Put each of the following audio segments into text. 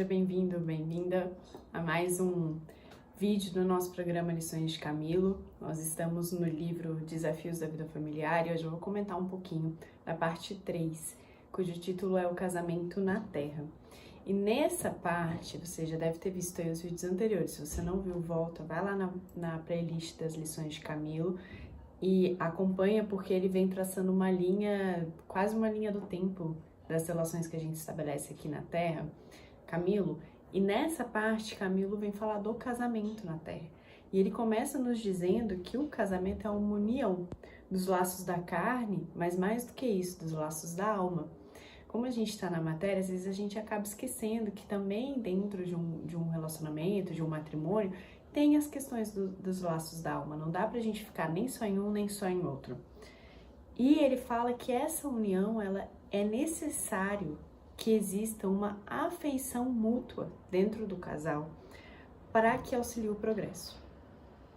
seja bem-vindo, bem-vinda a mais um vídeo do nosso programa Lições de Camilo. Nós estamos no livro Desafios da Vida Familiar e hoje eu vou comentar um pouquinho da parte 3, cujo título é O Casamento na Terra. E nessa parte, você já deve ter visto aí os vídeos anteriores. Se você não viu, volta, vai lá na playlist das Lições de Camilo e acompanha, porque ele vem traçando uma linha, quase uma linha do tempo das relações que a gente estabelece aqui na Terra, Camilo. E nessa parte, Camilo vem falar do casamento na Terra. E ele começa nos dizendo que o casamento é uma união dos laços da carne, mas mais do que isso, dos laços da alma. Como a gente está na matéria, às vezes a gente acaba esquecendo que também dentro de um relacionamento, de um matrimônio, tem as questões dos laços da alma. Não dá pra gente ficar nem só em um, nem só em outro. E ele fala que essa união, ela é necessário que exista uma afeição mútua dentro do casal para que auxilie o progresso.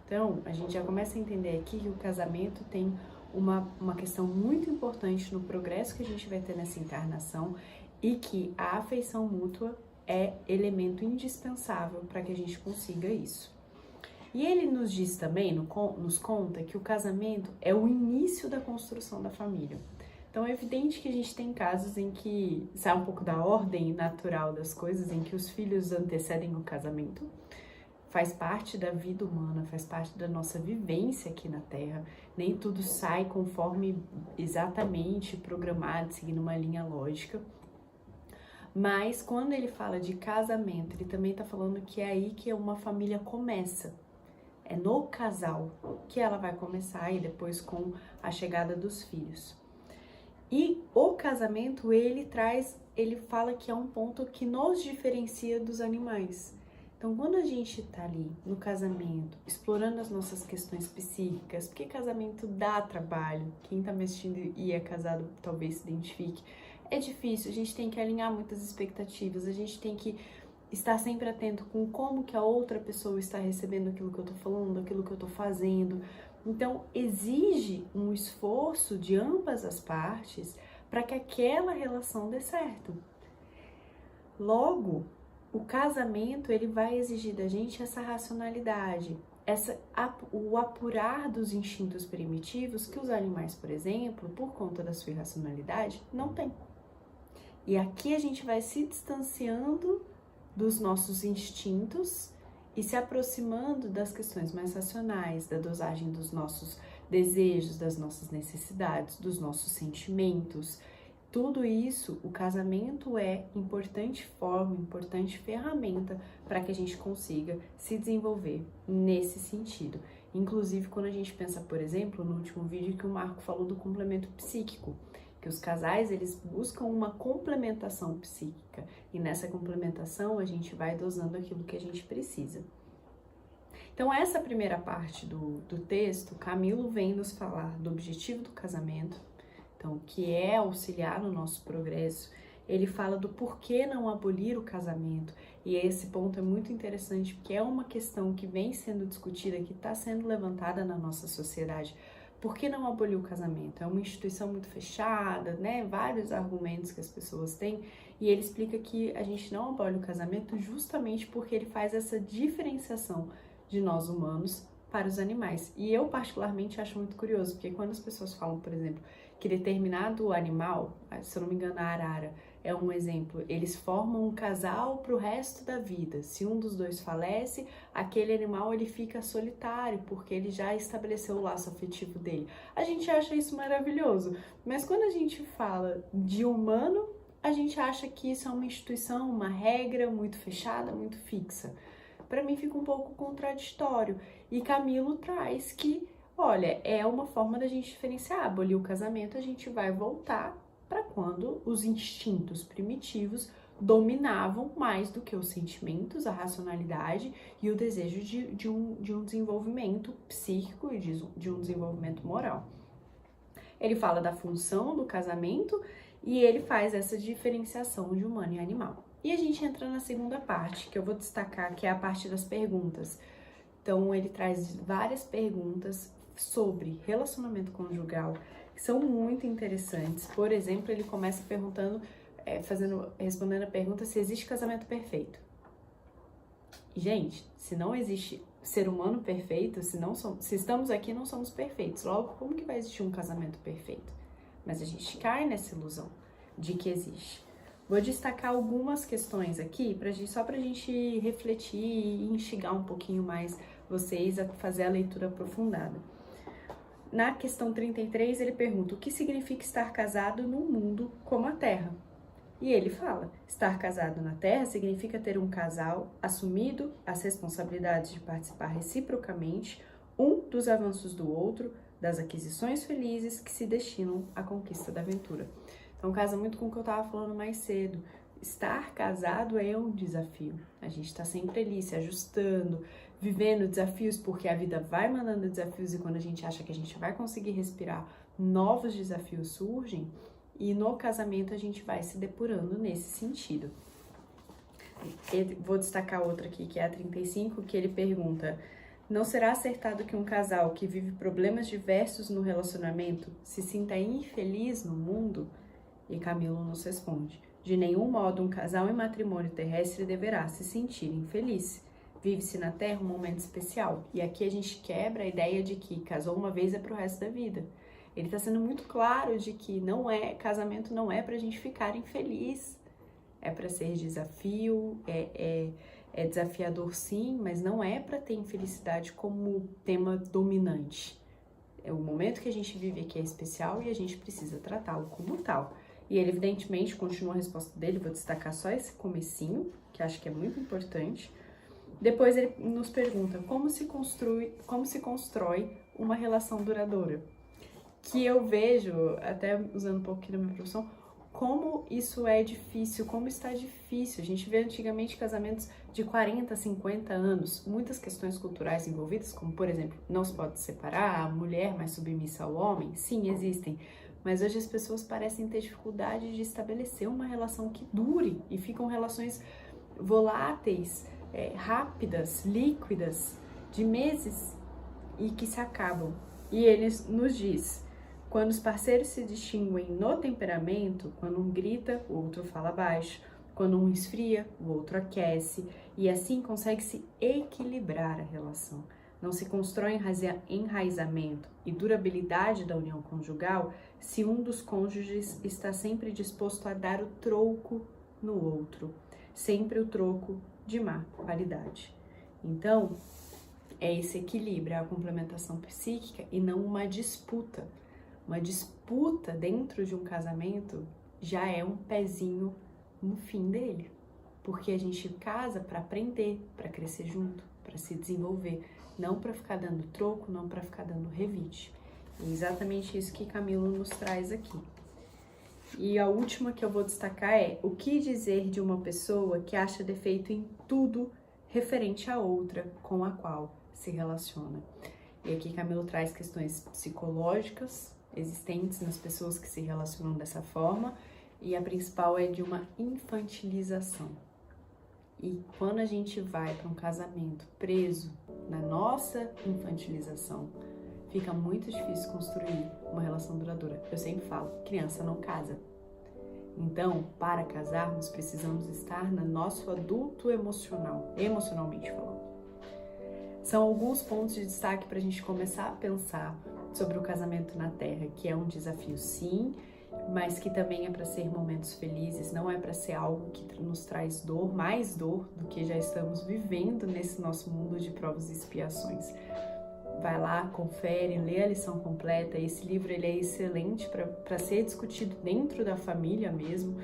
Então, a gente já começa a entender aqui que o casamento tem uma questão muito importante no progresso que a gente vai ter nessa encarnação e que a afeição mútua é elemento indispensável para que a gente consiga isso. E ele nos diz também, nos conta que o casamento é o início da construção da família. Então é evidente que a gente tem casos em que sai um pouco da ordem natural das coisas, em que os filhos antecedem o casamento. Faz parte da vida humana, faz parte da nossa vivência aqui na Terra. Nem tudo sai conforme exatamente programado, seguindo uma linha lógica. Mas quando ele fala de casamento, ele também está falando que é aí que uma família começa. É no casal que ela vai começar e depois com a chegada dos filhos. E o casamento, ele fala que é um ponto que nos diferencia dos animais. Então, quando a gente tá ali no casamento, explorando as nossas questões psíquicas, porque casamento dá trabalho, quem tá me assistindo e é casado talvez se identifique, é difícil, a gente tem que alinhar muitas expectativas, a gente tem que estar sempre atento com como que a outra pessoa está recebendo aquilo que eu tô falando, aquilo que eu tô fazendo. Então, exige um esforço de ambas as partes para que aquela relação dê certo. Logo, o casamento, ele vai exigir da gente essa racionalidade, o apurar dos instintos primitivos que os animais, por exemplo, por conta da sua irracionalidade, não têm. E aqui a gente vai se distanciando dos nossos instintos e se aproximando das questões mais racionais, da dosagem dos nossos desejos, das nossas necessidades, dos nossos sentimentos. Tudo isso, o casamento é importante forma, importante ferramenta para que a gente consiga se desenvolver nesse sentido. Inclusive, quando a gente pensa, por exemplo, no último vídeo que o Marco falou do complemento psíquico, que os casais, eles buscam uma complementação psíquica e nessa complementação a gente vai dosando aquilo que a gente precisa. Então essa primeira parte do texto, Camilo vem nos falar do objetivo do casamento, então que é auxiliar no nosso progresso. Ele fala do porquê não abolir o casamento e esse ponto é muito interessante porque é uma questão que vem sendo discutida, que está sendo levantada na nossa sociedade. Por que não abolir o casamento? É uma instituição muito fechada, né? Vários argumentos que as pessoas têm. E ele explica que a gente não abole o casamento justamente porque ele faz essa diferenciação de nós humanos para os animais. E eu particularmente acho muito curioso, porque quando as pessoas falam, por exemplo, que determinado animal, se eu não me engano a arara é um exemplo, eles formam um casal para o resto da vida. Se um dos dois falece, aquele animal ele fica solitário, porque ele já estabeleceu o laço afetivo dele. A gente acha isso maravilhoso, mas quando a gente fala de humano, a gente acha que isso é uma instituição, uma regra muito fechada, muito fixa. Para mim fica um pouco contraditório. E Camilo traz que, olha, é uma forma da gente diferenciar. Abolir o casamento, a gente vai voltar para quando os instintos primitivos dominavam mais do que os sentimentos, a racionalidade e o desejo de um desenvolvimento psíquico e de um desenvolvimento moral. Ele fala da função do casamento e ele faz essa diferenciação de humano e animal. E a gente entra na segunda parte, que eu vou destacar, que é a parte das perguntas. Então, ele traz várias perguntas sobre relacionamento conjugal, que são muito interessantes. Por exemplo, ele começa perguntando respondendo a pergunta se existe casamento perfeito. Gente, se não existe ser humano perfeito, se estamos aqui não somos perfeitos, logo como que vai existir um casamento perfeito? Mas a gente cai nessa ilusão de que existe. Vou destacar algumas questões aqui, só pra gente refletir e instigar um pouquinho mais vocês a fazer a leitura aprofundada. Na questão 33, ele pergunta o que significa estar casado num mundo como a Terra. E ele fala, estar casado na Terra significa ter um casal assumido as responsabilidades de participar reciprocamente um dos avanços do outro, das aquisições felizes que se destinam à conquista da aventura. Então casa muito com o que eu estava falando mais cedo. Estar casado é um desafio. A gente está sempre ali se ajustando, vivendo desafios, porque a vida vai mandando desafios e quando a gente acha que a gente vai conseguir respirar, novos desafios surgem. E no casamento a gente vai se depurando nesse sentido. Vou destacar outra aqui, que é a 35, que ele pergunta: não será acertado que um casal que vive problemas diversos no relacionamento se sinta infeliz no mundo? E Camilo nos responde: de nenhum modo um casal em matrimônio terrestre deverá se sentir infeliz. Vive-se na Terra um momento especial. E aqui a gente quebra a ideia de que casou uma vez é pro resto da vida. Ele está sendo muito claro de que casamento não é pra gente ficar infeliz. É para ser desafio, é desafiador sim, mas não é para ter infelicidade como tema dominante. É o momento que a gente vive aqui é especial e a gente precisa tratá-lo como tal. E ele, evidentemente, continua a resposta dele, vou destacar só esse comecinho, que acho que é muito importante. Depois ele nos pergunta como se constrói uma relação duradoura. Que eu vejo, até usando um pouquinho da minha profissão, como isso é difícil, como está difícil. A gente vê antigamente casamentos de 40, 50 anos, muitas questões culturais envolvidas, como, por exemplo, não se pode separar, a mulher mais submissa ao homem, sim, existem. Mas hoje as pessoas parecem ter dificuldade de estabelecer uma relação que dure e ficam relações voláteis, rápidas, líquidas, de meses e que se acabam. E ele nos diz: quando os parceiros se distinguem no temperamento, quando um grita, o outro fala baixo, quando um esfria, o outro aquece, e assim consegue-se equilibrar a relação. Não se constrói enraizamento e durabilidade da união conjugal se um dos cônjuges está sempre disposto a dar o troco no outro, sempre o troco de má qualidade. Então, é esse equilíbrio, é a complementação psíquica e não uma disputa. Uma disputa dentro de um casamento já é um pezinho no fim dele, porque a gente casa para aprender, para crescer junto, para se desenvolver, não para ficar dando troco, não para ficar dando revide. É exatamente isso que Camilo nos traz aqui. E a última que eu vou destacar é o que dizer de uma pessoa que acha defeito em tudo referente à outra com a qual se relaciona. E aqui Camilo traz questões psicológicas existentes nas pessoas que se relacionam dessa forma, e a principal é de uma infantilização. E quando a gente vai para um casamento preso na nossa infantilização, fica muito difícil construir uma relação duradoura. Eu sempre falo, criança não casa. Então, para casarmos, precisamos estar no nosso adulto emocional, emocionalmente falando. São alguns pontos de destaque para a gente começar a pensar sobre o casamento na Terra, que é um desafio sim, mas que também é para ser momentos felizes, não é para ser algo que nos traz dor, mais dor do que já estamos vivendo nesse nosso mundo de provas e expiações. Vai lá, confere, lê a lição completa. Esse livro ele é excelente para ser discutido dentro da família mesmo.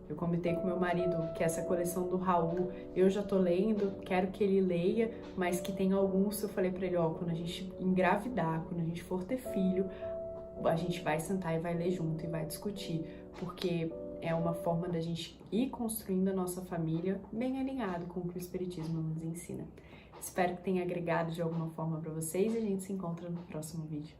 Eu comentei com meu marido que essa coleção do Raul, eu já tô lendo, quero que ele leia, mas que tem alguns, eu falei para ele, quando a gente engravidar, quando a gente for ter filho, a gente vai sentar e vai ler junto e vai discutir, porque é uma forma da gente ir construindo a nossa família bem alinhado com o que o Espiritismo nos ensina. Espero que tenha agregado de alguma forma para vocês e a gente se encontra no próximo vídeo.